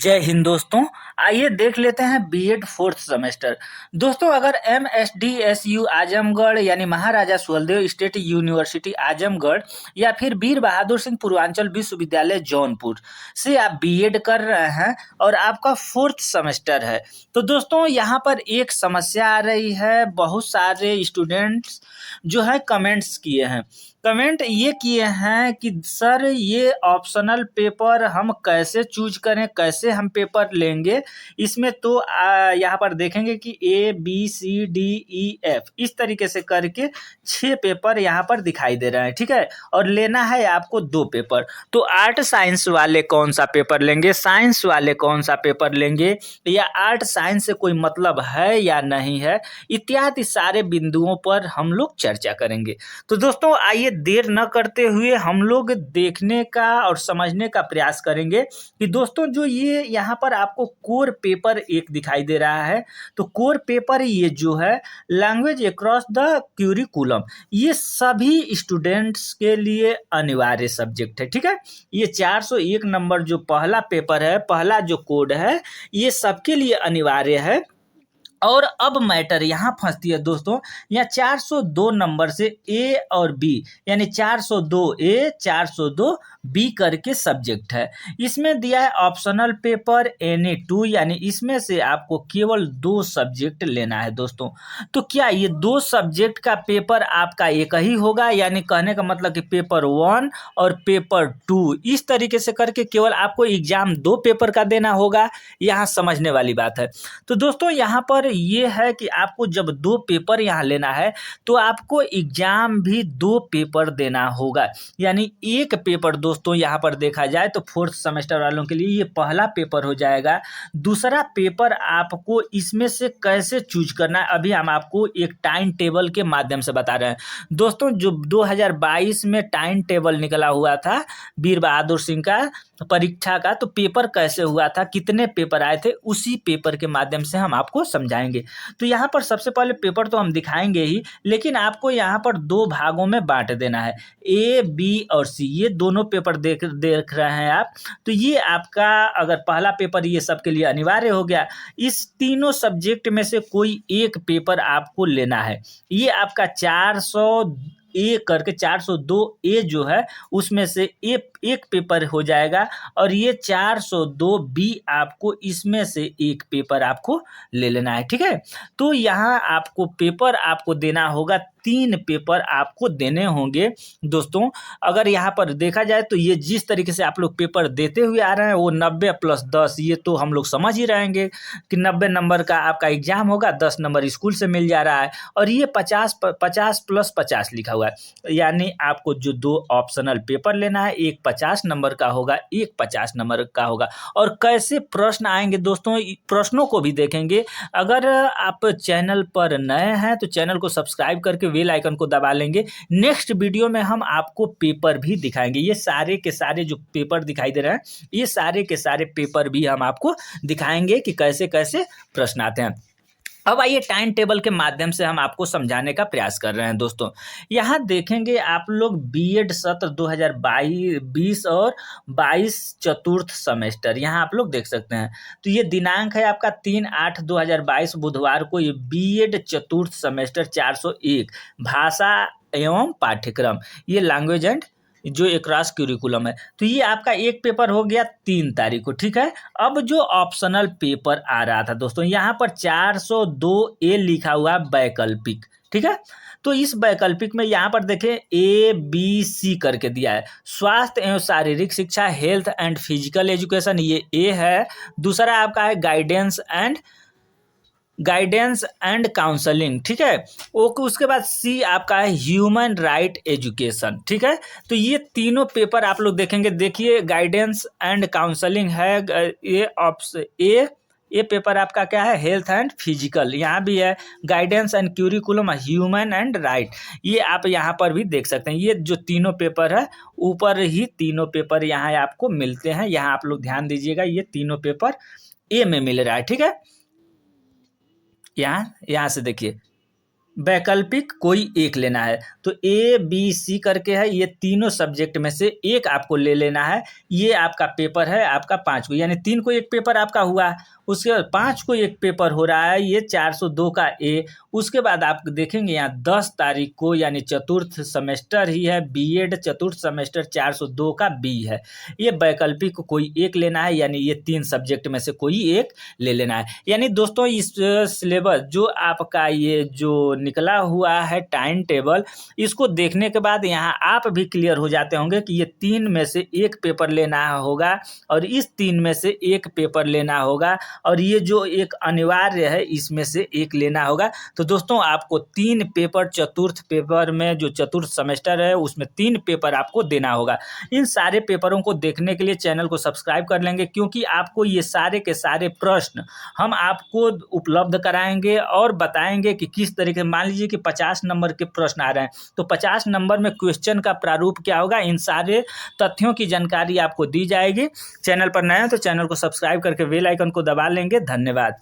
जय हिंद दोस्तों। आइए देख लेते हैं बीएड फोर्थ सेमेस्टर। दोस्तों अगर एमएसडीएसयू आजमगढ़ यानी महाराजा सुहेलदेव स्टेट यूनिवर्सिटी आजमगढ़ या फिर वीर बहादुर सिंह पूर्वांचल विश्वविद्यालय जौनपुर से आप बीएड कर रहे हैं और आपका फोर्थ सेमेस्टर है, तो दोस्तों यहाँ पर एक समस्या आ रही है। बहुत सारे स्टूडेंट्स जो है कमेंट्स किए हैं, कमेंट ये किए हैं कि सर ये ऑप्शनल पेपर हम कैसे चूज करें, कैसे हम पेपर लेंगे। इसमें तो यहाँ पर देखेंगे कि ABCDEF इस तरीके से करके 6 पेपर यहाँ पर दिखाई दे रहे हैं, ठीक है। और लेना है आपको 2 पेपर। तो आर्ट साइंस वाले कौन सा पेपर लेंगे, साइंस वाले कौन सा पेपर लेंगे, या आर्ट साइंस से कोई मतलब है या नहीं है, इत्यादि सारे बिंदुओं पर हम लोग चर्चा करेंगे। तो दोस्तों आइए देर न करते हुए हम लोग देखने का और समझने का प्रयास करेंगे कि दोस्तों जो ये यहाँ पर आपको कोर पेपर एक दिखाई दे रहा है, तो कोर पेपर ये जो है लैंग्वेज अक्रॉस द क्यूरिकुलम, ये सभी स्टूडेंट्स के लिए अनिवार्य सब्जेक्ट है, ठीक है। ये 401 नंबर जो पहला पेपर है, पहला जो कोड है, ये सबके लिए अनिवार्य है। और अब मैटर यहाँ फंसती है दोस्तों, यहाँ 402 नंबर से ए और बी यानी 402A 402B करके सब्जेक्ट है। इसमें दिया है ऑप्शनल पेपर NA2 यानी इसमें से आपको केवल 2 सब्जेक्ट लेना है दोस्तों। तो क्या ये 2 सब्जेक्ट का पेपर आपका एक ही होगा, यानी कहने का मतलब कि पेपर 1 और पेपर 2 इस तरीके से करके केवल आपको एग्जाम 2 पेपर का देना होगा। यहाँ समझने वाली बात है। तो दोस्तों यहाँ पर ये है कि आपको जब 2 पेपर यहाँ लेना है तो आपको एग्जाम भी 2 पेपर देना होगा, यानी एक पेपर दोस्तों यहाँ पर देखा जाए तो फोर्थ सेमेस्टर वालों के लिए ये पहला पेपर हो जाएगा। दूसरा पेपर आपको इसमें से कैसे चूज करना है अभी हम आपको एक टाइम टेबल के माध्यम से बता रहे हैं दोस्तों। जो 2022 में टाइम टेबल निकला हुआ था वीर बहादुर सिंह का परीक्षा का, तो पेपर कैसे हुआ था, कितने पेपर आए थे, उसी पेपर के माध्यम से हम आपको समझाएंगे। तो यहाँ पर सबसे पहले पेपर तो हम दिखाएंगे ही, लेकिन आपको यहाँ पर 2 भागों में बांट देना है। A, B और C ये दोनों पेपर देख रहे हैं आप। तो ये आपका अगर पहला पेपर ये सबके लिए अनिवार्य हो गया, इस तीनों सब्जेक्ट में से कोई एक पेपर आपको लेना है। ये आपका 400A करके 402A जो है उसमें से एक पेपर हो जाएगा, और ये 402B आपको इसमें से एक पेपर आपको ले लेना है, ठीक है। तो यहाँ आपको पेपर आपको देना होगा, 3 पेपर आपको देने होंगे दोस्तों। अगर यहाँ पर देखा जाए तो ये जिस तरीके से आप लोग पेपर देते हुए आ रहे हैं वो 90 + 10 ये तो हम लोग समझ ही रहेंगे कि 90 नंबर का आपका एग्जाम होगा, 10 नंबर स्कूल से मिल जा रहा है, और ये 50 + 50 लिखा हुआ है, यानी आपको जो 2 ऑप्शनल पेपर लेना है, एक 50 नंबर का होगा, एक 50 नंबर का होगा। और कैसे प्रश्न आएंगे दोस्तों, प्रश्नों को भी देखेंगे। अगर आप चैनल पर नए हैं तो चैनल को सब्सक्राइब करके बेल आइकन को दबा लेंगे। नेक्स्ट वीडियो में हम आपको पेपर भी दिखाएंगे, ये सारे के सारे जो पेपर दिखाई दे रहे हैं ये सारे के सारे पेपर भी हम आपको दिखाएंगे कि कैसे कैसे प्रश्न आते हैं। अब आइए टाइम टेबल के माध्यम से हम आपको समझाने का प्रयास कर रहे हैं दोस्तों। यहाँ देखेंगे आप लोग बीएड सत्र 2022 और 22 चतुर्थ सेमेस्टर, यहाँ आप लोग देख सकते हैं। तो ये दिनांक है आपका 3/8/2022 बुधवार को, ये बीएड चतुर्थ सेमेस्टर 401 भाषा एवं पाठ्यक्रम, ये लैंग्वेज एंड जो अक्रॉस क्यूरिकुलम है। तो ये आपका एक पेपर हो गया 3 तारीख को, ठीक है। अब जो ऑप्शनल पेपर आ रहा था दोस्तों, यहाँ पर 402A लिखा हुआ वैकल्पिक, ठीक है। तो इस वैकल्पिक में यहाँ पर देखें ABC करके दिया है, स्वास्थ्य एवं शारीरिक शिक्षा, हेल्थ एंड फिजिकल एजुकेशन, ये A है। दूसरा आपका है गाइडेंस एंड काउंसलिंग, ठीक है। उसके बाद C आपका है ह्यूमन राइट एजुकेशन, ठीक है। तो ये तीनों पेपर आप लोग देखेंगे, देखिए गाइडेंस एंड काउंसलिंग है, ये ऑप्शन ये पेपर आपका क्या है, हेल्थ एंड फिजिकल, यहाँ भी है guidance and curriculum, human and right, ये आप यहाँ पर भी देख सकते हैं। ये जो तीनों पेपर है ऊपर ही तीनों पेपर यहाँ आपको मिलते हैं, यहाँ आप लोग ध्यान दीजिएगा, ये तीनों पेपर A में मिल रहा है, ठीक है। यहाँ से देखिए वैकल्पिक कोई एक लेना है। तो ए बी सी करके है, ये तीनों सब्जेक्ट में से एक आपको ले लेना है। ये आपका पेपर है आपका 5 को, यानी 3 को एक पेपर आपका हुआ, उसके बाद 5 को एक पेपर हो रहा है, ये 402 का ए। उसके बाद आप देखेंगे यहाँ 10 तारीख को, यानी चतुर्थ सेमेस्टर ही है, बीएड चतुर्थ सेमेस्टर 402 का बी है। ये वैकल्पिक कोई एक लेना है, यानी ये 3 सब्जेक्ट में से कोई एक ले लेना है। यानी दोस्तों इस सिलेबस जो आपका ये जो निकला हुआ है टाइम टेबल, इसको देखने के बाद यहाँ आप भी क्लियर हो जाते होंगे कि ये 3 में से एक पेपर लेना होगा और इस 3 में से एक पेपर लेना होगा और ये जो एक अनिवार्य है इसमें से एक लेना होगा। तो दोस्तों आपको 3 पेपर चतुर्थ पेपर में, जो चतुर्थ सेमेस्टर है उसमें 3 पेपर आपको देना होगा। इन सारे पेपरों को देखने के लिए चैनल को सब्सक्राइब कर लेंगे, क्योंकि आपको ये सारे के सारे प्रश्न हम आपको उपलब्ध कराएंगे और बताएंगे कि किस तरीके, मान लीजिए कि 50 नंबर के प्रश्न आ रहे हैं तो 50 नंबर में क्वेश्चन का प्रारूप क्या होगा, इन सारे तथ्यों की जानकारी आपको दी जाएगी। चैनल पर नए हैं तो चैनल को सब्सक्राइब करके बेल आइकन को दबा लेंगे। धन्यवाद।